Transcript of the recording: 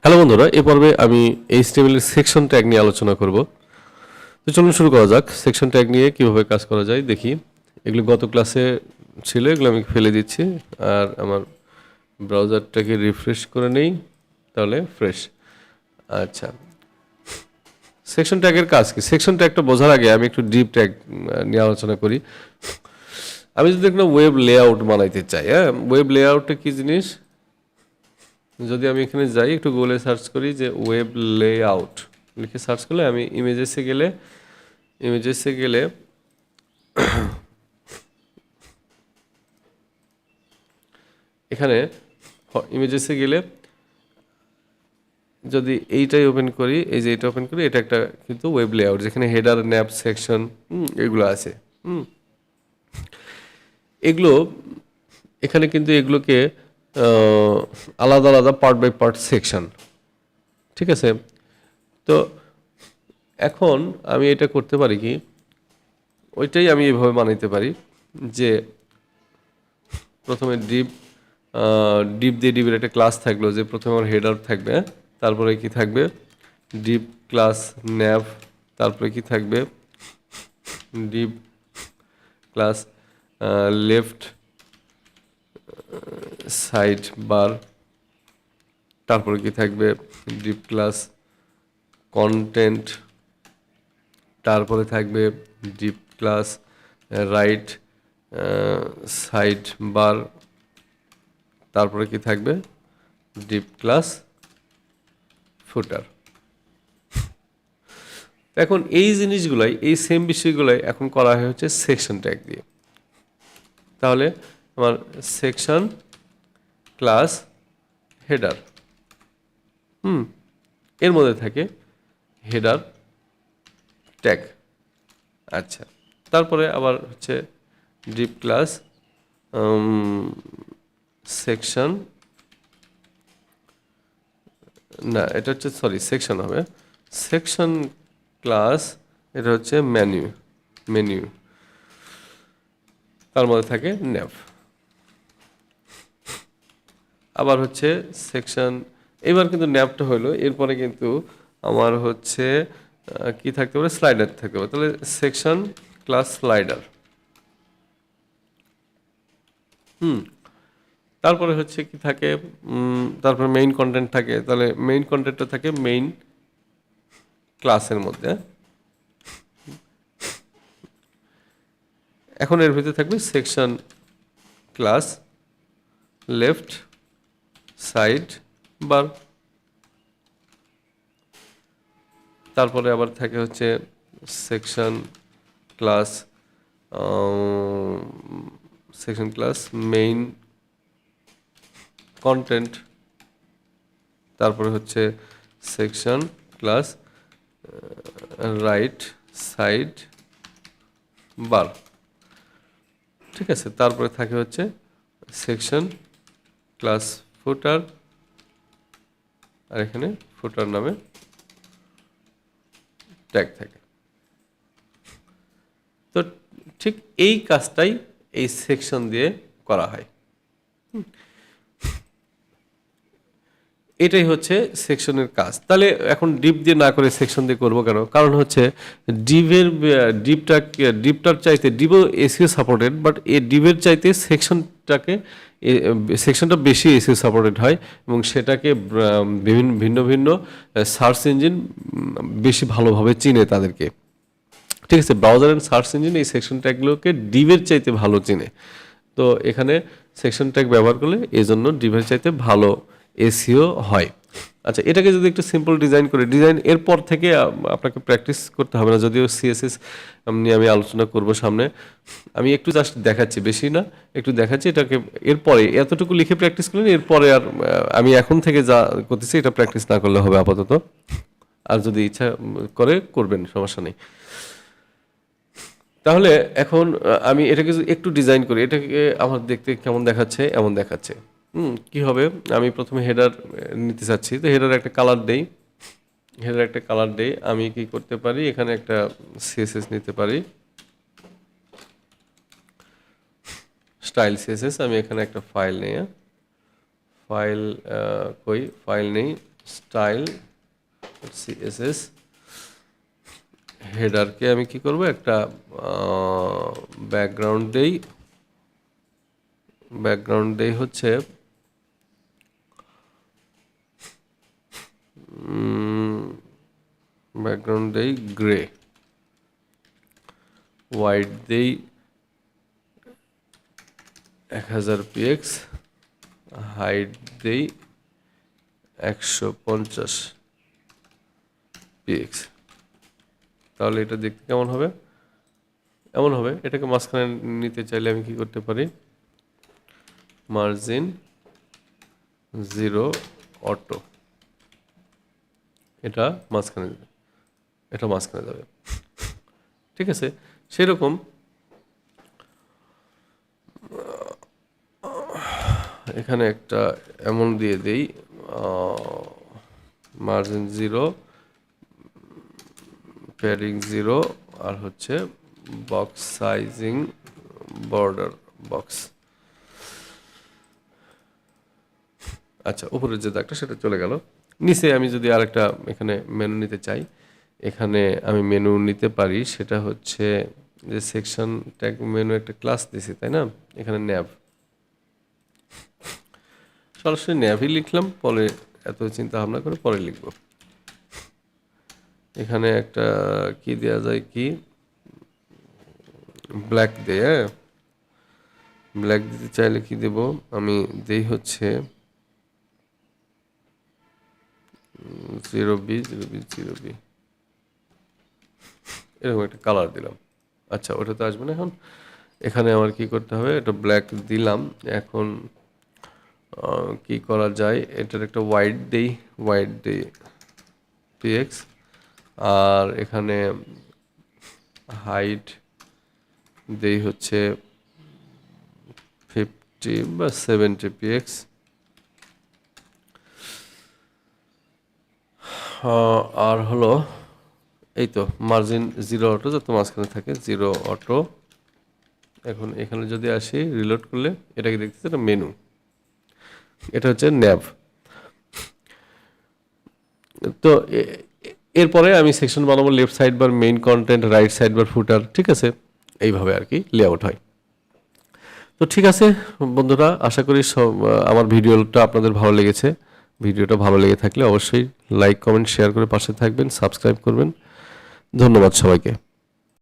Hello বন্ধুরা, এই পর্বে আমি এইচটিএমএল এর সেকশন ট্যাগ নিয়ে আলোচনা করব। তো চলুন শুরু করা যাক। সেকশন ট্যাগ নিয়ে কিভাবে কাজ করা যায় দেখি। এগুলো গত ক্লাসে ছিল, এগুলো আমি ফেলে দিচ্ছি। আর আমার ব্রাউজারটাকে রিফ্রেশ করে নেই, তাহলে ফ্রেশ। আচ্ছা, সেকশন ট্যাগের কাজ কি? সেকশন ট্যাগটা বোঝার আগে আমি একটু ডিপ ট্যাগ নিয়ে আলোচনা করি। আমি যদি একটা ওয়েব লেআউট বানাইতে চাই, হ্যাঁ, ওয়েব লেআউটটা কি জিনিস? যদি আমি এখানে যাই, একটু গুগলে সার্চ করি যে ওয়েব লেআউট লিখে সার্চ করলে আমি ইমেজেসে গেলে এখানে ইমেজেসে গেলে যদি এইটাই ওপেন করি, এই যে এটা ওপেন করি, এটা একটা কিন্তু ওয়েব লেআউট, যেখানে হেডার, ন্যাপ, সেকশন এগুলো আছে। এগুলো এখানে কিন্তু এগুলোকে আলাদা আলাদা পার্ট বাই পার্ট সেকশন, ঠিক আছে? তো এখন আমি এটা করতে পারি কি, ওইটাই আমি এভাবে বানাইতে পারি যে প্রথমে ডিপ দিয়ে ডিপের একটা ক্লাস থাকলো, যে প্রথমে আমার হেডার থাকবে, তারপরে কি থাকবে ডিপ ক্লাস ন্যাভ, তারপরে কি থাকবে ডিপ ক্লাস লেফট সাইড বার, তারপরে কি থাকবে ডিপ ক্লাস কন্টেন্ট, তারপরে থাকবে ডিপ ক্লাস রাইট সাইড বার, তারপরে কি থাকবে ডিপ ক্লাস ফুটার। এখন এই জিনিসগুলাই, এই সেম বিষয়গুলাই এখন করা হচ্ছে সেকশন ট্যাগ দিয়ে। তাহলে আমার সেকশন ক্লাস হেডার, এর মধ্যে থাকে হেডার ট্যাগ। আচ্ছা, তারপরে আবার হচ্ছে ডিপ ক্লাস সেকশন, না এটা হচ্ছে সেকশন হবে, সেকশন ক্লাস, এটা হচ্ছে মেনু, তার মধ্যে থাকে ন্যাভ। আবার হচ্ছে সেকশন, এবার কিন্তু ন্যাভটা হলো, এরপরে কিন্তু আমার হচ্ছে কি থাকতে পারে, স্লাইডার থাকতে পারে। তাহলে সেকশন ক্লাস স্লাইডার। তারপরে হচ্ছে কি থাকে, তারপরে মেইন কন্টেন্ট থাকে। তাহলে মেইন কন্টেন্টটা থাকে মেইন ক্লাসের মধ্যে। এখন এর ভিতরে থাকবে সেকশন ক্লাস লেফট সাইড বার, তারপরে আবার থাকে হচ্ছে সেকশন ক্লাস মেইন কন্টেন্ট, তারপরে হচ্ছে সেকশন ক্লাস রাইট সাইড বার, ঠিক আছে? তারপরে থাকে হচ্ছে সেকশন ক্লাস ফুটার, আর এখানে ফুটার নামে ট্যাগ থাকে। তো ঠিক এই কাজটাই এই সেকশন দিয়ে করা হয়। এটাই হচ্ছে সেকশনের কাজ। তাহলে এখন ডিপ দিয়ে না করে সেকশন দিয়ে করবো কেন? কারণ হচ্ছে ডিপটার চাইতে, ডিপও এসইও সাপোর্টেড, বাট এই ডিপের চাইতে সেকশনটা বেশি এসইও সাপোর্টেড হয়, এবং সেটাকে ভিন্ন ভিন্ন সার্চ ইঞ্জিন বেশি ভালোভাবে চিনে তাদেরকে, ঠিক আছে? ব্রাউজার অ্যান্ড সার্চ ইঞ্জিন এই সেকশন ট্যাগগুলোকে ডিপের চাইতে ভালো চিনে। তো এখানে সেকশন ট্যাগ ব্যবহার করলে এই জন্য ডিপের চাইতে ভালো এসইও হয়। আচ্ছা, এটাকে যদি একটু সিম্পল ডিজাইন করে, ডিজাইন এরপর থেকে আপনাকে প্র্যাকটিস করতে হবে না, যদিও সিএসএস নিয়ে আমি আলোচনা করব সামনে। আমি একটু জাস্ট দেখাচ্ছি, বেশি না, একটু দেখাচ্ছি। এটাকে এরপরে এতটুকু লিখে প্র্যাকটিস করলেন, এরপরে আর আমি এখন থেকে যা করতেছি এটা প্র্যাকটিস না করলে হবে আপাতত। আর যদি ইচ্ছা করে করবেন, সমস্যা নেই। তাহলে এখন আমি এটাকে যদি একটু ডিজাইন করি, এটাকে আমার দেখতে কেমন দেখাচ্ছে, এমন দেখাচ্ছে। কি হবে, আমি প্রথমে হেডার নিতে চাচ্ছি, তো হেডার একটা কালার দেই। আমি কি করতে পারি, এখানে একটা সিএসএস নিতে পারি, স্টাইল সিএসএস। আমি এখানে একটা ফাইল নেই, ফাইল নেই, স্টাইল সিএসএস। হেডারকে আমি কি করব, একটা ব্যাকগ্রাউন্ড দেই হচ্ছে ব্যাকগ্রাউন্ড দেই গ্রে, হোয়াইট দেই 1000 px, হাইট দেই 150 px। তাহলে এটা দেখতে কেমন হবে? এমন হবে। এটাকে মাঝখানে নিতে চাইলে আমি কি করতে পারি, মার্জিন 0 অটো, এটা মাঝখানে যাবে। ঠিক আছে, সেরকম এখানে একটা এমন দিয়ে দেই, মার্জিন 0, প্যাডিং 0, আর হচ্ছে বক্স সাইজিং বর্ডার বক্স। আচ্ছা, উপরের যে দাগটা সেটা চলে গেল। নিচে আমি যদি আরেকটা এখানে মেনু নিতে চাই, এখানে আমি মেনু নিতে পারি, সেটা হচ্ছে যে সেকশন ট্যাগ মেনু একটা ক্লাস দিছি, তাই না? এখানে ন্যাভ, সরাসরি ন্যাভই লিখলাম, পরে এত চিন্তা ভাবনা করে পরে লিখব। এখানে একটা কি দেওয়া যায়, কি ব্ল্যাক দিয়ে, ব্ল্যাক দিতে চাইলে কি দেব, আমি দেই হচ্ছে 0b এরকম একটা কালার দিলাম। আচ্ছা, ওটা তো আসবে না এখন। এখানে আমার কি করতে হবে, এটা ব্ল্যাক দিলাম। এখন কি করা যায়, এটার একটা হোয়াইট দেই px, আর এখানে হাইট দেই হচ্ছে 50 বা 70 px, আর হলো এই তো মার্জিন 0 অটো, যাতে মাঝখানে থাকে 0 অটো। এখন এখানে যদি আসি, রিলোড করলে এটাকে দেখতেছে, এটা মেনু, এটা হচ্ছে ন্যাভ। তো এরপরে আমি সেকশন বানাবো, left side bar main content, right side bar footer. ঠিক আছে, এইভাবে আর কি লেআউট হয়। তো ঠিক আছে বন্ধুরা, আশা করি সব আমার ভিডিওটা আপনাদের ভালো লেগেছে। ভিডিওটা ভালো লেগে থাকলে অবশ্যই লাইক, কমেন্ট, শেয়ার করে পাশে থাকবেন, সাবস্ক্রাইব করবেন। ধন্যবাদ সবাইকে।